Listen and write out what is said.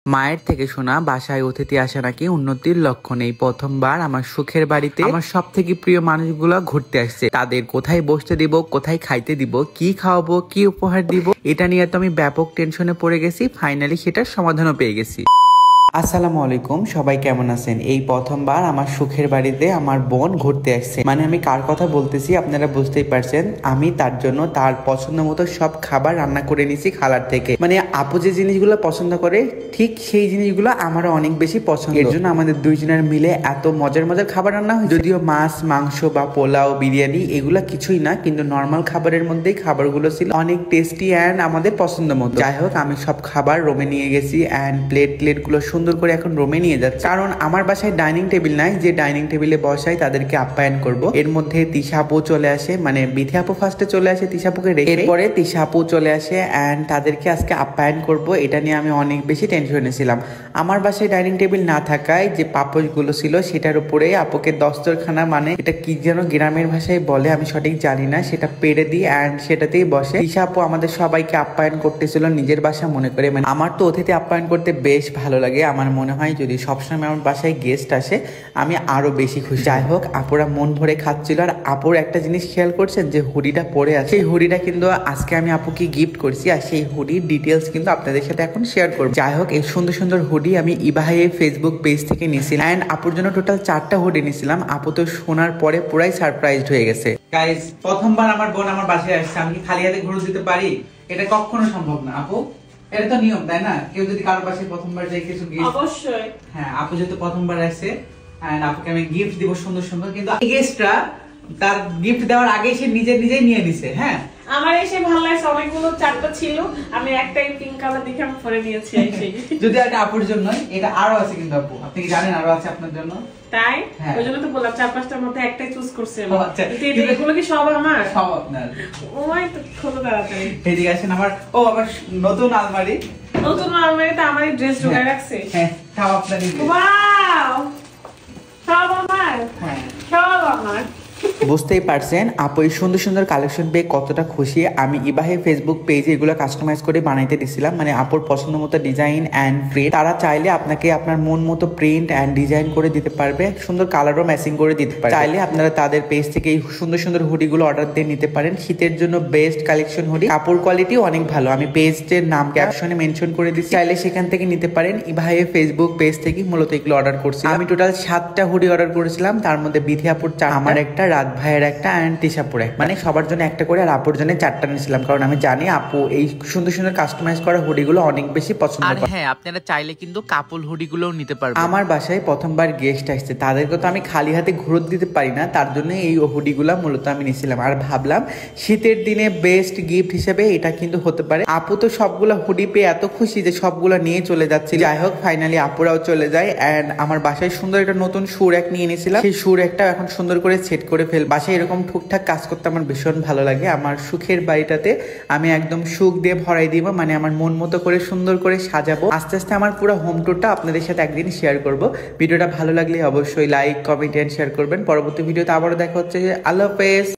মায়ের থেকে শোনা বাসায় অতিথি আসা নাকি উন্নতির লক্ষণ। এই প্রথমবার আমার সুখের বাড়িতে আমার সব থেকে প্রিয় মানুষগুলো ঘুরতে আসছে। তাদের কোথায় বসতে দিব, কোথায় খাইতে দিব, কি খাওয়াবো, কি উপহার দিব, এটা নিয়ে তো আমি ব্যাপক টেনশনে পড়ে গেছি। ফাইনালি সেটার সমাধানও পেয়ে গেছি। আসসালামু আলাইকুম, সবাই কেমন আছেন? এই প্রথমবার আমার সুখের বাড়িতে আমার বোন ঘুরতে আসছে। মানে আমি কার কথা বলতেছি আপনারা বুঝতেই পারছেন। আমি তার জন্য তার পছন্দ মতো সব খাবার রান্না করে নিয়েছি খালার থেকে। মানে আপু যে জিনিসগুলো পছন্দ করে ঠিক সেই জিনিসগুলো আমারও অনেক বেশি পছন্দ। এর জন্য আমাদের দুইজনের মিলে এত মজার মজার খাবার রান্না হয়। যদিও মাছ, মাংস বা পোলাও, বিরিয়ানি এগুলা কিছুই না, কিন্তু নর্মাল খাবারের মধ্যেই খাবারগুলো ছিল অনেক টেস্টি অ্যান্ড আমাদের পছন্দ মতো। যাই হোক, আমি সব খাবার রুমে নিয়ে গেছি অ্যান্ড প্লেটগুলো সুন্দর করে এখন রুমে নিয়ে যাচ্ছে। কারণ আমার বাসায় ডাইনিং টেবিল নাই যে ডাইনিং টেবিলে বসাই তাদেরকে আপ্যায়ন করব। এর মধ্যে তিশা আপু চলে আসে, মানে বিথি আপু ফার্স্টে চলে আসে তিশা আপুকে রেখে, এরপরে তিশা আপু চলে আসে অ্যান্ড তাদেরকে আজকে আপ্যায়ন করব। এটা নিয়ে আমি অনেক বেশি টেনশনে ছিলাম। আমার বাসায় ডাইনিং টেবিল না থাকায় যে পাপোশগুলো ছিল সেটার উপরে আপুকে দস্তরখানা, মানে এটা কি যেন গ্রামের ভাষায় বলে আমি সঠিক জানি না, সেটা পেড়ে দিই অ্যান্ড সেটাতেই বসে। তিশা আপু আমাদের সবাইকে আপ্যায়ন করতেছিল নিজের বাসা মনে করে। মানে আমার তো অতিথি আপ্যায়ন করতে বেশ ভালো লাগে। আমার মনে হয় যদি সবসময় আমার বাসায় গেস্ট আসে আমি আরো বেশি খুশি। যাই হোক, আপুরা মন ভরে খাচ্ছিল। আর আপুর একটা জিনিস খেয়াল করছেন যে হুডিটা পরে আছে, সেই হুডিটা কিন্তু আজকে আমি আপুকে গিফট করছি। আর সেই হুডির ডিটেলস কিন্তু আপনাদের সাথে এখন শেয়ার করবো। যাই হোক, এই সুন্দর সুন্দর হুডি আমি ইবাহের ফেসবুক পেজ থেকে নিয়েছিলাম অ্যান্ড আপুর জন্য টোটাল 4টা হুডি নিয়েছিলাম। আপু তো শোনার পরে পুরাই সারপ্রাইজড হয়ে গেছে। গাইস, প্রথমবার আমার বোন আমার বাসায় আসছে, আমি কি খালি হাতে ঘুরে দিতে পারি? এটা কখনো সম্ভব না আপু। এটা তো নিয়ম, তাই না? কেউ যদি কারো বাসায় প্রথমবার যায় কিছু গিফট, অবশ্যই। হ্যাঁ, আপু যেহেতু প্রথমবার আসছে এন্ড আপুকে আমি গিফট দিব সুন্দর সুন্দর, কিন্তু গেস্টরা তার গিফট দেওয়ার আগে সে নিজেই নিয়ে নিছে। হ্যাঁ, আমার এসে ভালো লাগছে, অনেকগুলো 4টা ছিল, আমি একটাই পিঙ্ক কালার দেখে আমি পরে নিয়েছি। যদি এটা আপুর জন্য, এটা আরো আছে কিন্তু আপু, আপনি কি জানেন আরো আছে আপনার জন্য? তাই ওই জন্য তো বললাম 4-5টার মধ্যে একটাই চুজ করছি আমি। আচ্ছা, এগুলো কি সব আমার? সব আপনার। ওই তো খোলো তাড়াতাড়ি। এদিকে আসেন। আমার আবার নতুন আলমারিতে আমার ড্রেস ঢুকায় রাখছে। হ্যাঁ, সব আপনারই। ওয়াও, সব আমার। হ্যাঁ, সব আমার। বুঝতেই পারছেন আপু এই সুন্দর সুন্দর কালেকশন পেয়ে কতটা খুশি। আমি ইবাহের ফেসবুক পেজে এগুলো কাস্টমাইজ করে বানাইতে দিছিলাম, মানে আপুর পছন্দ মতো ডিজাইন অ্যান্ড প্রিন্ট। তারা চাইলে আপনাকে আপনার মন মতো প্রিন্ট অ্যান্ড ডিজাইন করে দিতে পারবে, সুন্দর কালারও ম্যাচিং করে দিতে পারবে। চাইলে আপনারা তাদের পেজ থেকে এই সুন্দর সুন্দর হুডিগুলো অর্ডার দিয়ে নিতে পারেন। শীতের জন্য বেস্ট কালেকশন হুডি, কাপড় কোয়ালিটি অনেক ভালো। আমি পেজের নাম ক্যাপশনে মেনশন করে দিচ্ছি, চাইলে সেখান থেকে নিতে পারেন। ইবাহের ফেসবুক পেজ থেকে মূলত এগুলো অর্ডার করছি। আমি টোটাল 7টা হুডি অর্ডার করেছিলাম, তার মধ্যে বিথি আপুর 4, আমার একটা, রাত ভাইয়ের একটা অ্যান্ড তিশাপুরে, মানে সবার জন্য একটা করে। আর আপুর জন্য 4টা নিয়েছিলাম, কারণ আমি জানি আপু এই সুন্দর সুন্দর কাস্টমাইজ করা হুডিগুলো অনেক বেশি পছন্দ করে। হ্যাঁ, আপনারা চাইলে কিন্তু কাপল হুডিগুলোও নিতে পারবেন। আমার বাসায় প্রথমবার গেস্ট আসছে, তাদেরকে তো আমি খালি হাতে ঘুরত দিতে পারি না, তার জন্য এই হুডিগুলো মূলত আমি নিয়েছিলাম। আর ভাবলাম শীতের দিনে বেস্ট গিফট হিসেবে এটা কিন্তু হতে পারে। আপু তো সবগুলো হুডি পেয়ে এত খুশি যে সবগুলো নিয়ে চলে যাচ্ছে। যাই হোক, ফাইনালি আপুরাও চলে যায় অ্যান্ড আমার বাসায় সুন্দর একটা নতুন শু র্যাক নিয়ে নিয়েছিলাম, সেই শু র্যাকটা এখন সুন্দর করে সেট করে ফেল। বাসায় এরকম টুকটাক কাজ করতে আমার ভীষণ ভালো লাগে। আমার সুখের বাড়িটাতে আমি একদম সুখ দিয়ে ভরাই দিব, মানে আমার মন মতো করে সুন্দর করে সাজাবো। আস্তে আস্তে আমার পুরো হোম টুরটা আপনাদের সাথে একদিন শেয়ার করব। ভিডিওটা ভালো লাগলে অবশ্যই লাইক, কমেন্ট এন্ড শেয়ার করবেন। পরবর্তী ভিডিওতে আবারও দেখা হচ্ছে। আল্লাহ হাফেজ।